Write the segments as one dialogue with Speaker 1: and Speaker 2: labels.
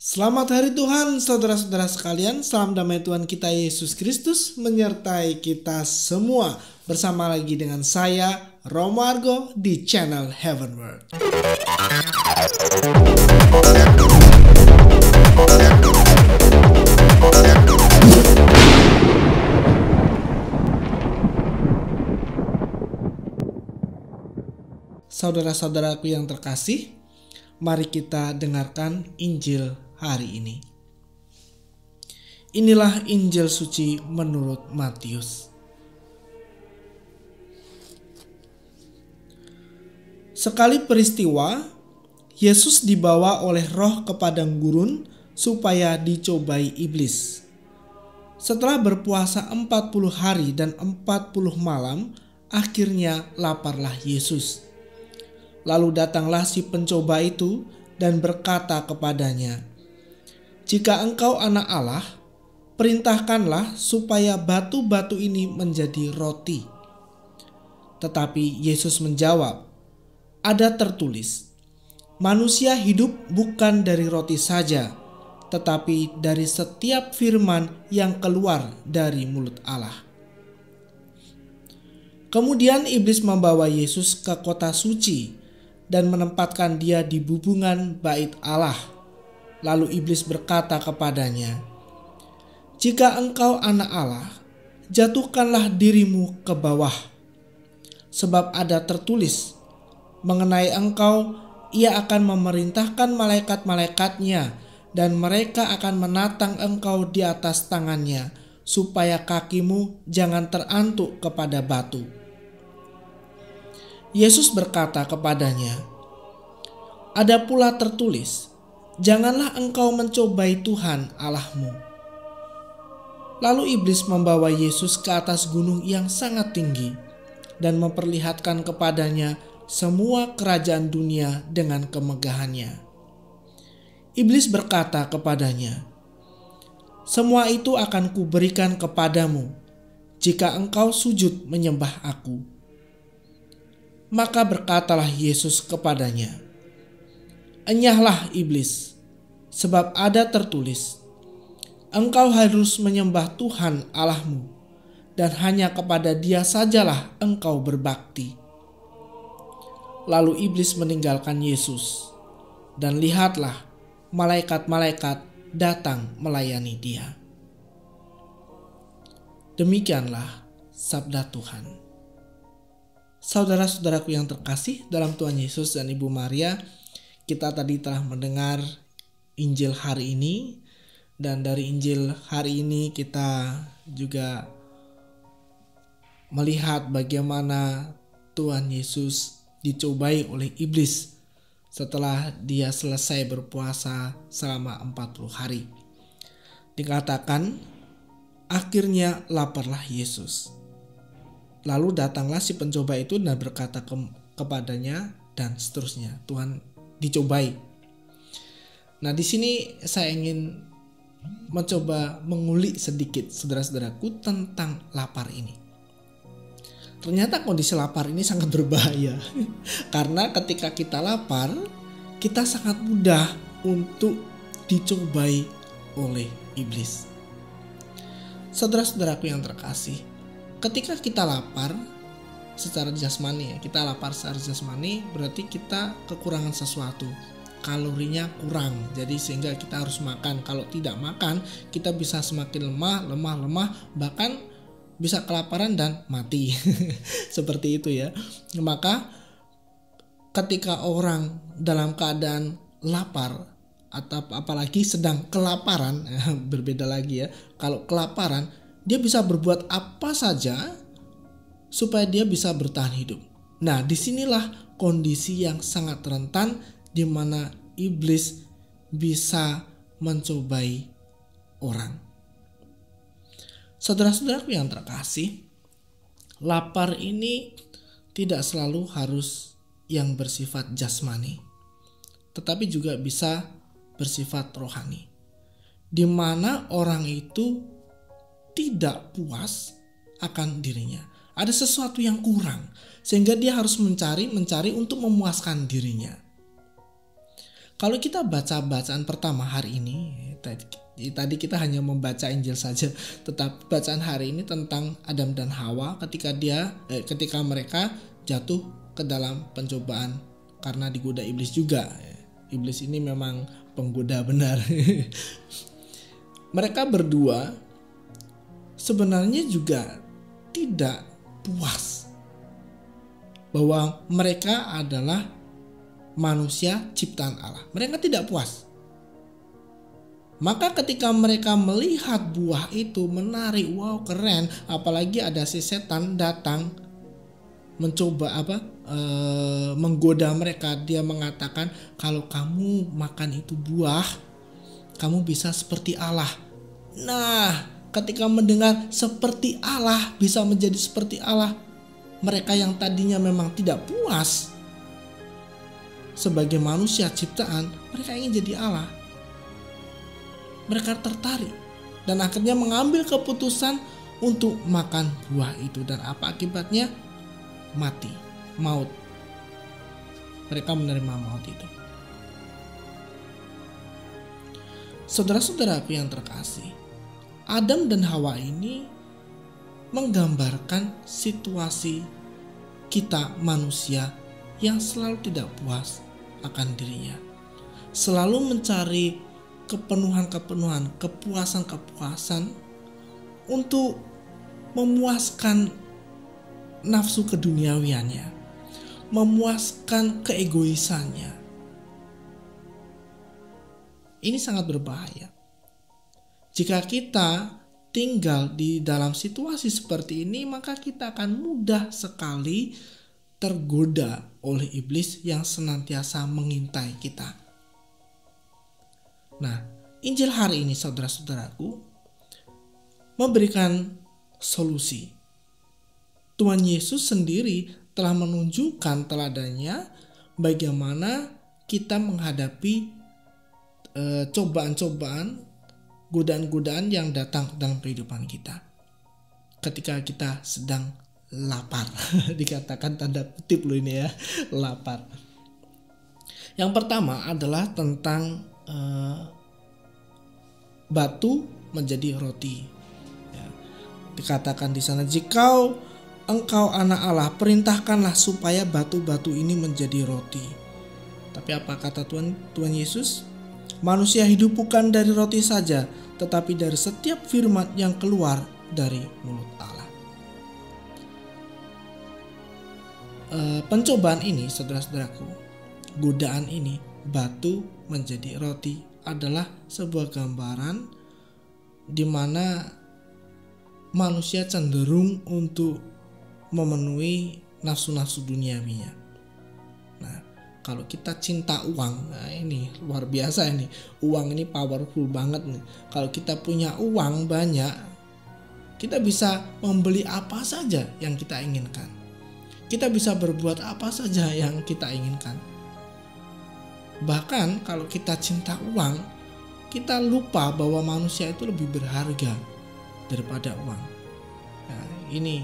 Speaker 1: Selamat hari Tuhan, saudara-saudara sekalian. Salam damai Tuhan kita Yesus Kristus menyertai kita semua. Bersama lagi dengan saya, Romo Argo, di channel Heavenward. Saudara-saudaraku yang terkasih, mari kita dengarkan Injil hari ini. Inilah Injil suci menurut Matius. Sekali peristiwa, Yesus dibawa oleh Roh ke padang gurun supaya dicobai iblis. Setelah berpuasa 40 hari dan 40 malam, akhirnya laparlah Yesus. Lalu datanglah si pencoba itu dan berkata kepadanya, "Jika engkau anak Allah, perintahkanlah supaya batu-batu ini menjadi roti." Tetapi Yesus menjawab, "Ada tertulis, manusia hidup bukan dari roti saja, tetapi dari setiap firman yang keluar dari mulut Allah." Kemudian iblis membawa Yesus ke kota suci dan menempatkan dia di bubungan bait Allah. Lalu iblis berkata kepadanya, "Jika engkau anak Allah, jatuhkanlah dirimu ke bawah. Sebab ada tertulis, mengenai engkau, ia akan memerintahkan malaikat-malaikatnya, dan mereka akan menatang engkau di atas tangannya, supaya kakimu jangan terantuk kepada batu." Yesus berkata kepadanya, "Ada pula tertulis, janganlah engkau mencobai Tuhan Allahmu." Lalu iblis membawa Yesus ke atas gunung yang sangat tinggi dan memperlihatkan kepadanya semua kerajaan dunia dengan kemegahannya. Iblis berkata kepadanya, "Semua itu akan kuberikan kepadamu jika engkau sujud menyembah aku." Maka berkatalah Yesus kepadanya, "Enyahlah iblis, sebab ada tertulis, engkau harus menyembah Tuhan Allahmu, dan hanya kepada Dia sajalah engkau berbakti." Lalu iblis meninggalkan Yesus, dan lihatlah malaikat-malaikat datang melayani Dia. Demikianlah sabda Tuhan. Saudara-saudaraku yang terkasih dalam Tuhan Yesus dan Ibu Maria, kita tadi telah mendengar Injil hari ini, dan dari Injil hari ini kita juga melihat bagaimana Tuhan Yesus dicobai oleh iblis setelah dia selesai berpuasa selama 40 hari. Dikatakan, akhirnya laparlah Yesus. Lalu datanglah si pencoba itu dan berkata kepadanya, dan seterusnya. Tuhan dicobai. Nah, di sini saya ingin mencoba mengulik sedikit saudara-saudaraku tentang lapar ini. Ternyata kondisi lapar ini sangat berbahaya. Karena ketika kita lapar, kita sangat mudah untuk dicobai oleh iblis. Saudara-saudaraku yang terkasih, ketika kita lapar secara jasmani, kita lapar secara jasmani berarti kita kekurangan sesuatu, kalorinya kurang, jadi sehingga kita harus makan. Kalau tidak makan, kita bisa semakin lemah, bahkan bisa kelaparan dan mati. Seperti itu ya. Maka ketika orang dalam keadaan lapar, atau apalagi sedang kelaparan, berbeda lagi ya. Kalau kelaparan, dia bisa berbuat apa saja supaya dia bisa bertahan hidup. Nah, disinilah kondisi yang sangat rentan di mana iblis bisa mencobai orang. Saudara-saudaraku yang terkasih, lapar ini tidak selalu harus yang bersifat jasmani, tetapi juga bisa bersifat rohani, di mana orang itu tidak puas akan dirinya. Ada sesuatu yang kurang sehingga dia harus mencari untuk memuaskan dirinya. Kalau kita baca bacaan pertama hari ini, tadi kita hanya membaca Injil saja, tetapi bacaan hari ini tentang Adam dan Hawa ketika mereka jatuh ke dalam pencobaan karena digoda iblis juga. Iblis ini memang penggoda benar. Mereka berdua sebenarnya juga tidak puas bahwa mereka adalah manusia ciptaan Allah. Mereka tidak puas. Maka ketika mereka melihat buah itu menarik, wow keren, apalagi ada si setan datang mencoba menggoda mereka. Dia mengatakan kalau kamu makan itu buah, kamu bisa seperti Allah. Nah, ketika mendengar seperti Allah, bisa menjadi seperti Allah, mereka yang tadinya memang tidak puas sebagai manusia ciptaan, mereka ingin jadi Allah. Mereka tertarik dan akhirnya mengambil keputusan untuk makan buah itu. Dan apa akibatnya? Mati, maut. Mereka menerima maut itu. Saudara-saudaraku yang terkasih, Adam dan Hawa ini menggambarkan situasi kita manusia yang selalu tidak puas akan dirinya, selalu mencari kepenuhan-kepenuhan, kepuasan-kepuasan untuk memuaskan nafsu keduniawiannya, memuaskan keegoisannya. Ini sangat berbahaya. Jika kita tinggal di dalam situasi seperti ini, maka kita akan mudah sekali tergoda oleh iblis yang senantiasa mengintai kita. Nah, Injil hari ini saudara-saudaraku memberikan solusi. Tuhan Yesus sendiri telah menunjukkan teladannya bagaimana kita menghadapi cobaan-cobaan, godaan-godaan yang datang dalam kehidupan kita. Ketika kita sedang lapar, dikatakan tanda kutip loh ini ya, lapar. Yang pertama adalah tentang batu menjadi roti. Ya, dikatakan di sana, jika engkau anak Allah, perintahkanlah supaya batu-batu ini menjadi roti. Tapi apa kata Tuhan Yesus? Manusia hidup bukan dari roti saja, tetapi dari setiap firman yang keluar dari mulut Allah. Pencobaan ini, saudara-saudaraku, godaan ini, batu menjadi roti, adalah sebuah gambaran di mana manusia cenderung untuk memenuhi nafsu-nafsu duniawinya. Nah, kalau kita cinta uang, nah ini luar biasa ini. Uang ini powerful banget nih. Kalau kita punya uang banyak, kita bisa membeli apa saja yang kita inginkan. Kita bisa berbuat apa saja yang kita inginkan. Bahkan kalau kita cinta uang, kita lupa bahwa manusia itu lebih berharga daripada uang. Nah, ini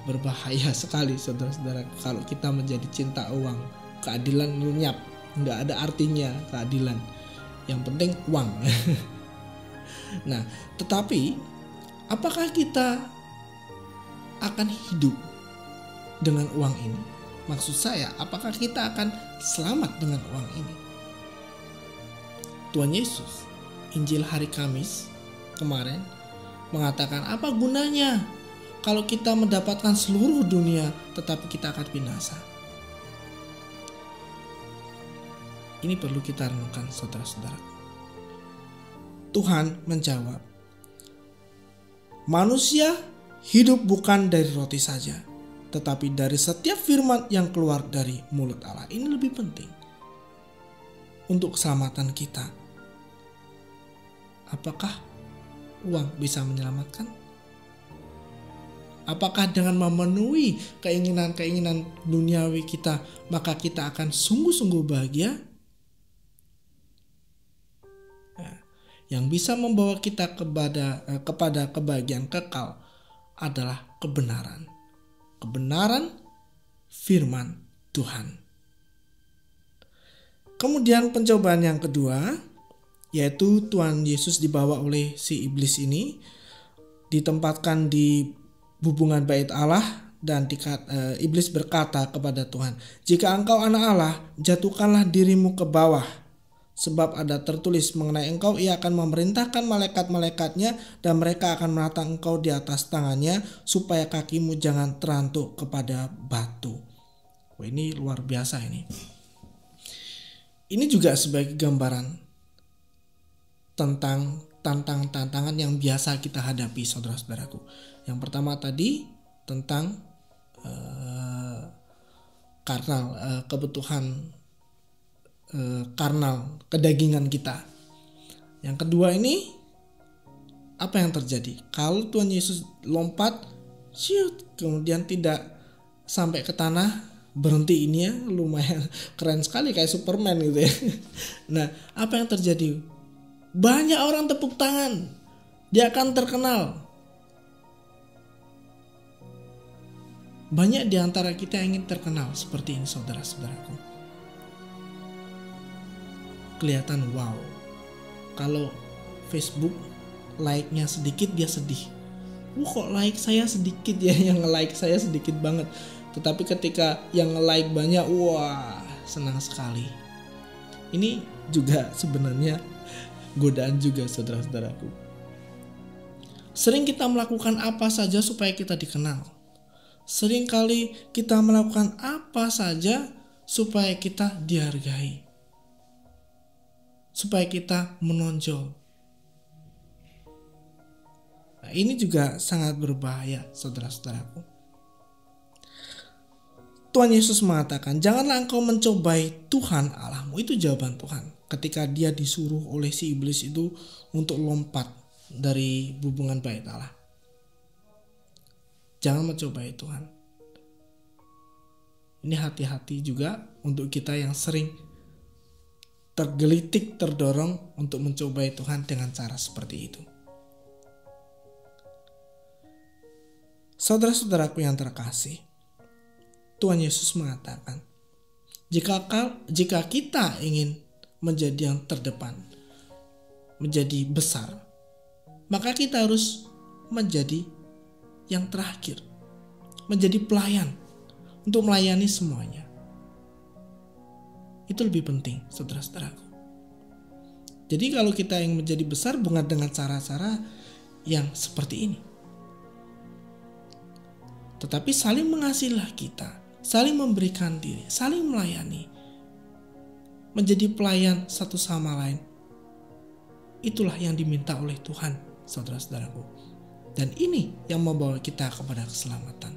Speaker 1: berbahaya sekali saudara-saudara kalau kita menjadi cinta uang. Keadilan lenyap, nggak ada artinya keadilan. Yang penting uang. Nah, tetapi apakah kita akan hidup dengan uang ini? Maksud saya, apakah kita akan selamat dengan uang ini? Tuhan Yesus, Injil hari Kamis kemarin mengatakan, apa gunanya kalau kita mendapatkan seluruh dunia tetapi kita akan binasa? Ini perlu kita renungkan saudara-saudara. Tuhan menjawab, manusia hidup bukan dari roti saja, tetapi dari setiap firman yang keluar dari mulut Allah. Ini lebih penting untuk keselamatan kita. Apakah uang bisa menyelamatkan? Apakah dengan memenuhi keinginan-keinginan duniawi kita, maka kita akan sungguh-sungguh bahagia? Yang bisa membawa kita kepada kebahagiaan kekal adalah kebenaran. Kebenaran firman Tuhan. Kemudian pencobaan yang kedua, yaitu Tuhan Yesus dibawa oleh si iblis ini, ditempatkan di hubungan bait Allah, dan iblis berkata kepada Tuhan, "Jika engkau anak Allah, jatuhkanlah dirimu ke bawah. Sebab ada tertulis mengenai engkau, ia akan memerintahkan malaikat-malaikatnya dan mereka akan menatang engkau di atas tangannya supaya kakimu jangan terantuk kepada batu." Wah, ini luar biasa ini. Ini juga sebagai gambaran tentang tantangan yang biasa kita hadapi, saudara-saudaraku. Yang pertama tadi tentang karnal, kebutuhan karnal, kedagingan kita. Yang kedua ini, apa yang terjadi? Kalau Tuhan Yesus lompat, kemudian tidak sampai ke tanah, berhenti ini ya, lumayan keren sekali kayak Superman gitu ya. Nah, apa yang terjadi? Banyak orang tepuk tangan, dia akan terkenal. Banyak di antara kita yang ingin terkenal seperti ini, saudara-saudaraku. Kelihatan wow. Kalau Facebook like-nya sedikit, dia sedih. Kok like saya sedikit ya, yang nge-like saya sedikit banget. Tetapi ketika yang nge-like banyak, wah, senang sekali. Ini juga sebenarnya godaan juga, saudara-saudaraku. Sering kita melakukan apa saja supaya kita dikenal. Sering kali kita melakukan apa saja supaya kita dihargai, supaya kita menonjol. Nah, ini juga sangat berbahaya, saudara-saudaraku. Tuhan Yesus mengatakan, "Janganlah engkau mencobai Tuhan Allahmu." Itu jawaban Tuhan ketika dia disuruh oleh si iblis itu untuk lompat dari hubungan bait Allah. Jangan mencobai Tuhan. Ini hati-hati juga untuk kita yang sering tergelitik, terdorong untuk mencobai Tuhan dengan cara seperti itu. Saudara-saudaraku yang terkasih, Tuhan Yesus mengatakan, jika kita ingin menjadi yang terdepan, menjadi besar, maka kita harus menjadi yang terakhir, menjadi pelayan untuk melayani semuanya. Itu lebih penting, saudara-saudaraku. Jadi kalau kita ingin menjadi besar, bukan dengan cara-cara yang seperti ini, tetapi saling mengasihilah kita, saling memberikan diri, saling melayani, menjadi pelayan satu sama lain. Itulah yang diminta oleh Tuhan, saudara-saudaraku. Dan ini yang membawa kita kepada keselamatan.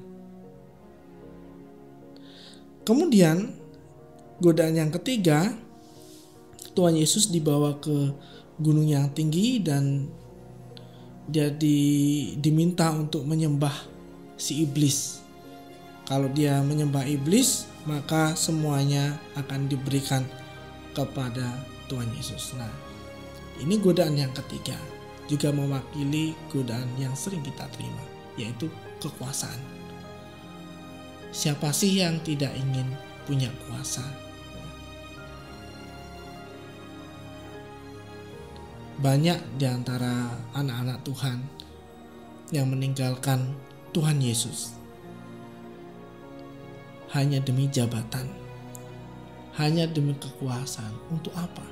Speaker 1: Kemudian godaan yang ketiga, Tuhan Yesus dibawa ke gunung yang tinggi dan dia diminta untuk menyembah si iblis. Kalau dia menyembah iblis, maka semuanya akan diberikan kepada Tuhan Yesus. Nah, ini godaan yang ketiga, juga mewakili godaan yang sering kita terima, yaitu kekuasaan. Siapa sih yang tidak ingin punya kuasa? Banyak di antara anak-anak Tuhan yang meninggalkan Tuhan Yesus hanya demi jabatan, hanya demi kekuasaan. Untuk apa?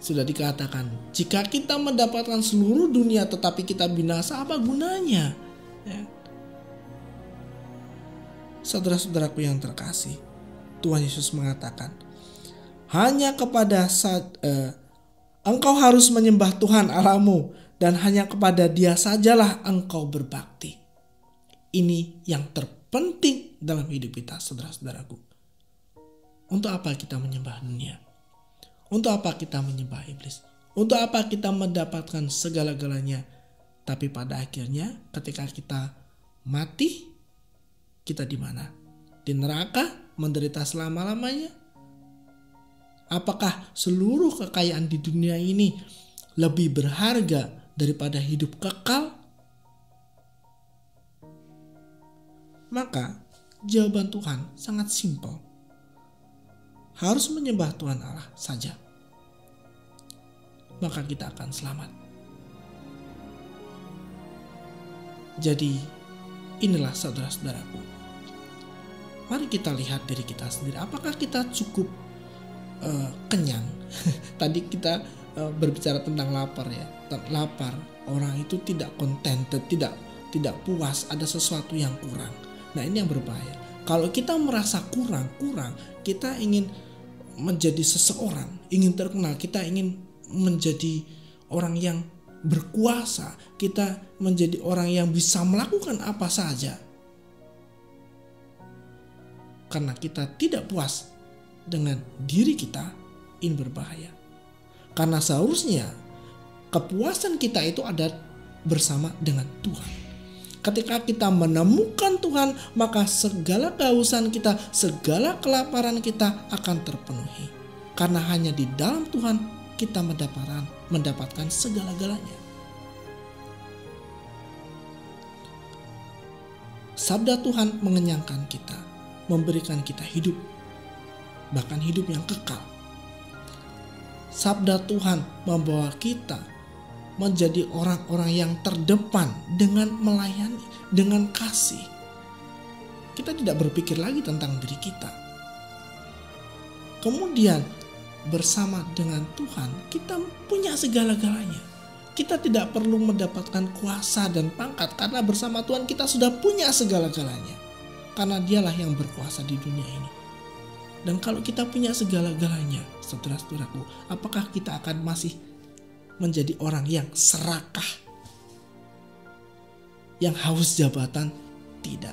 Speaker 1: Sudah dikatakan, jika kita mendapatkan seluruh dunia tetapi kita binasa, apa gunanya? Ya. Saudara-saudaraku yang terkasih, Tuhan Yesus mengatakan, hanya kepada engkau harus menyembah Tuhan Allahmu, dan hanya kepada Dia sajalah engkau berbakti. Ini yang terpenting dalam hidup kita, saudara-saudaraku. Untuk apa kita menyembah dunia? Untuk apa kita menyembah iblis? Untuk apa kita mendapatkan segala-galanya? Tapi pada akhirnya ketika kita mati, kita di mana? Di neraka, menderita selama-lamanya? Apakah seluruh kekayaan di dunia ini lebih berharga daripada hidup kekal? Maka jawaban Tuhan sangat simpel. harus menyembah Tuhan Allah saja, maka kita akan selamat. Jadi inilah saudara-saudaraku, mari kita lihat diri kita sendiri. Apakah kita cukup kenyang? Tadi kita berbicara tentang lapar ya. Lapar, orang itu tidak contented, tidak puas, ada sesuatu yang kurang. Nah, ini yang berbahaya. Kalau kita merasa kurang, kita ingin menjadi seseorang, ingin terkenal, kita ingin menjadi orang yang berkuasa, kita menjadi orang yang bisa melakukan apa saja. Karena kita tidak puas dengan diri kita, ini berbahaya. Karena seharusnya kepuasan kita itu ada bersama dengan Tuhan. Ketika kita menemukan Tuhan, maka segala kehausan kita, segala kelaparan kita akan terpenuhi. Karena hanya di dalam Tuhan kita mendapatkan segala-galanya. Sabda Tuhan mengenyangkan kita, memberikan kita hidup, bahkan hidup yang kekal. Sabda Tuhan membawa kita menjadi orang-orang yang terdepan dengan melayani, dengan kasih. Kita tidak berpikir lagi tentang diri kita. Kemudian bersama dengan Tuhan kita punya segala-galanya. Kita tidak perlu mendapatkan kuasa dan pangkat, karena bersama Tuhan kita sudah punya segala-galanya. Karena Dialah yang berkuasa di dunia ini. Dan kalau kita punya segala-galanya, saudara-saudaraku, apakah kita akan masih menjadi orang yang serakah, yang haus jabatan? Tidak.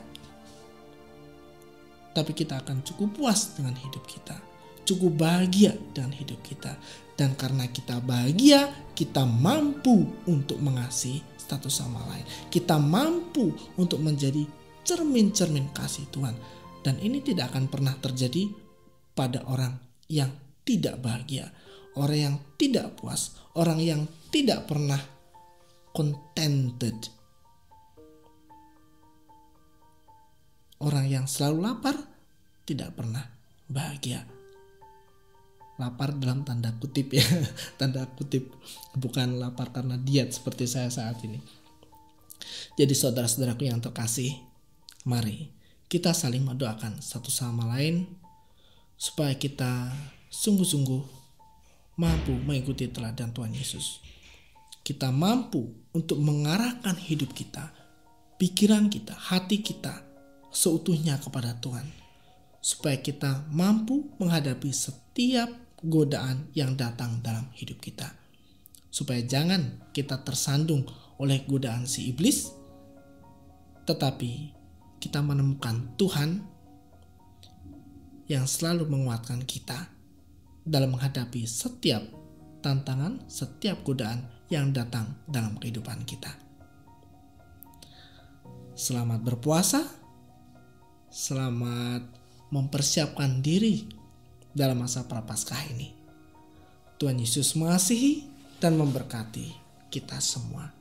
Speaker 1: Tapi kita akan cukup puas dengan hidup kita, cukup bahagia dengan hidup kita. Dan karena kita bahagia, kita mampu untuk mengasihi satu sama lain. Kita mampu untuk menjadi cermin-cermin kasih Tuhan. Dan ini tidak akan pernah terjadi pada orang yang tidak bahagia, orang yang tidak puas, orang yang tidak pernah contented. Orang yang selalu lapar tidak pernah bahagia. Lapar dalam tanda kutip ya, tanda kutip, bukan lapar karena diet seperti saya saat ini. Jadi saudara-saudaraku yang terkasih, mari kita saling mendoakan satu sama lain supaya kita sungguh-sungguh mampu mengikuti teladan Tuhan Yesus. Kita mampu untuk mengarahkan hidup kita, pikiran kita, hati kita seutuhnya kepada Tuhan, supaya kita mampu menghadapi setiap godaan yang datang dalam hidup kita. Supaya jangan kita tersandung oleh godaan si iblis, tetapi kita menemukan Tuhan yang selalu menguatkan kita dalam menghadapi setiap tantangan, setiap godaan yang datang dalam kehidupan kita. Selamat berpuasa, selamat mempersiapkan diri dalam masa Prapaskah ini. Tuhan Yesus mengasihi dan memberkati kita semua.